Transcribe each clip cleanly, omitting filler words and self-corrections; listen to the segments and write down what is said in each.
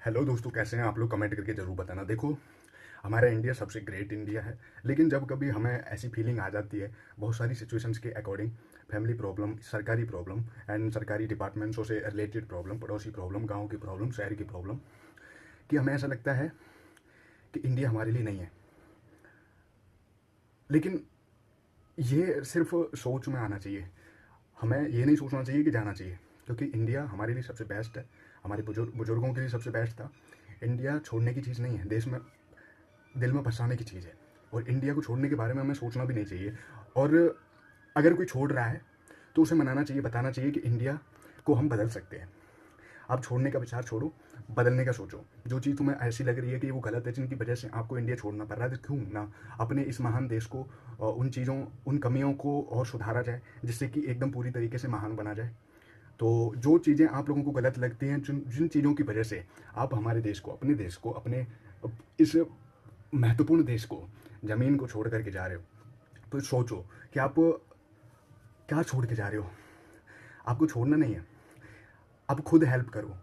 Hello दोस्तों, कैसे हैं आप लोग? कमेंट करके ज़रूर बताना। देखो, हमारा इंडिया सबसे ग्रेट इंडिया है, लेकिन जब कभी हमें ऐसी फीलिंग आ जाती है बहुत सारी सिचुएशंस के अकॉर्डिंग, फैमिली प्रॉब्लम, सरकारी प्रॉब्लम एंड सरकारी डिपार्टमेंट्सों से रिलेटेड प्रॉब्लम, पड़ोसी प्रॉब्लम, गांव की प्रॉब्लम, शहर की प्रॉब्लम, कि हमें ऐसा लगता है कि इंडिया हमारे लिए नहीं है। लेकिन ये सिर्फ सोच में आना चाहिए। हमें ये नहीं सोचना चाहिए कि जाना चाहिए, क्योंकि इंडिया हमारे लिए सबसे बेस्ट है। हमारे बुजुर्गों के लिए सबसे बेस्ट था। इंडिया छोड़ने की चीज़ नहीं है, देश में दिल में बसाने की चीज़ है। और इंडिया को छोड़ने के बारे में हमें सोचना भी नहीं चाहिए। और अगर कोई छोड़ रहा है तो उसे मनाना चाहिए, बताना चाहिए कि इंडिया को हम बदल सकते हैं। आप छोड़ने का विचार छोड़ो, बदलने का सोचो। जो चीज़ तुम्हें ऐसी लग रही है कि वो गलत है, जिनकी वजह से आपको इंडिया छोड़ना पड़ रहा है, तो क्यों ना अपने इस महान देश को उन चीज़ों, उन कमियों को और सुधारा जाए, जिससे कि एकदम पूरी तरीके से महान बना जाए। तो जो चीज़ें आप लोगों को गलत लगती हैं, जिन जिन चीज़ों की वजह से आप हमारे देश को, अपने देश को, अपने इस महत्वपूर्ण देश को, ज़मीन को छोड़ करके जा रहे हो, तो सोचो कि आप क्या छोड़ के जा रहे हो। आपको छोड़ना नहीं है। आप खुद हेल्प करो,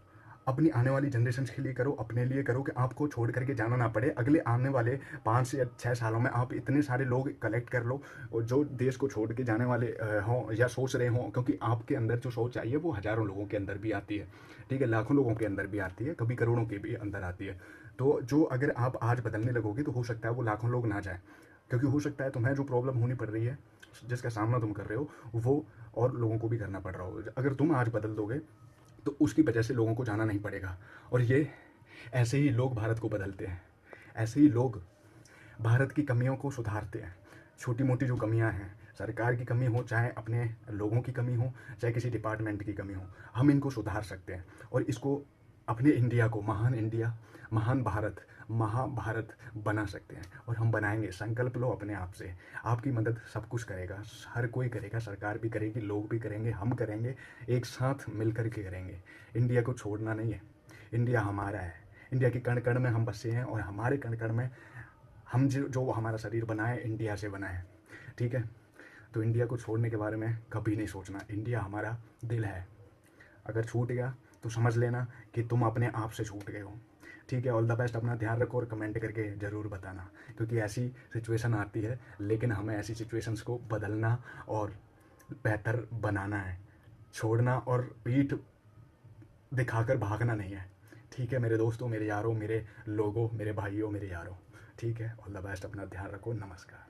अपनी आने वाली जनरेशन के लिए करो, अपने लिए करो, कि आपको छोड़ करके जाना ना पड़े। अगले आने वाले 5 से 6 सालों में आप इतने सारे लोग कलेक्ट कर लो और जो देश को छोड़ के जाने वाले हों या सोच रहे हों, क्योंकि आपके अंदर जो सोच आई है वो हज़ारों लोगों के अंदर भी आती है, ठीक है, लाखों लोगों के अंदर भी आती है, कभी करोड़ों के भी अंदर आती है। तो जो अगर आप आज बदलने लगोगे तो हो सकता है वो लाखों लोग ना जाए, क्योंकि हो सकता है तुम्हें जो प्रॉब्लम होनी पड़ रही है, जिसका सामना तुम कर रहे हो, वो और लोगों को भी करना पड़ रहा हो। अगर तुम आज बदल दोगे तो उसकी वजह से लोगों को जाना नहीं पड़ेगा। और ये ऐसे ही लोग भारत को बदलते हैं, ऐसे ही लोग भारत की कमियों को सुधारते हैं। छोटी मोटी जो कमियां हैं, सरकार की कमी हो, चाहे अपने लोगों की कमी हो, चाहे किसी डिपार्टमेंट की कमी हो, हम इनको सुधार सकते हैं। और इसको, अपने इंडिया को महान इंडिया, महान भारत, महाभारत बना सकते हैं। और हम बनाएंगे। संकल्प लो अपने आप से। आपकी मदद सब कुछ करेगा, हर कोई करेगा, सरकार भी करेगी, लोग भी करेंगे, हम करेंगे, एक साथ मिल कर के करेंगे। इंडिया को छोड़ना नहीं है। इंडिया हमारा है। इंडिया के कण कण में हम बसे हैं, और हमारे कण कण में हम जो हमारा शरीर बना है, इंडिया से बना है, ठीक है। तो इंडिया को छोड़ने के बारे में कभी नहीं सोचना। इंडिया हमारा दिल है। अगर छूट गया तो समझ लेना कि तुम अपने आप से छूट गए हो, ठीक है। All the best. अपना ध्यान रखो और कमेंट करके ज़रूर बताना, क्योंकि ऐसी सिचुएशन आती है, लेकिन हमें ऐसी सिचुएशंस को बदलना और बेहतर बनाना है। छोड़ना और पीठ दिखाकर भागना नहीं है, ठीक है मेरे दोस्तों, मेरे यारों, मेरे लोगों, मेरे भाइयों, मेरे यारों, ठीक है। All the best. अपना ध्यान रखो। नमस्कार।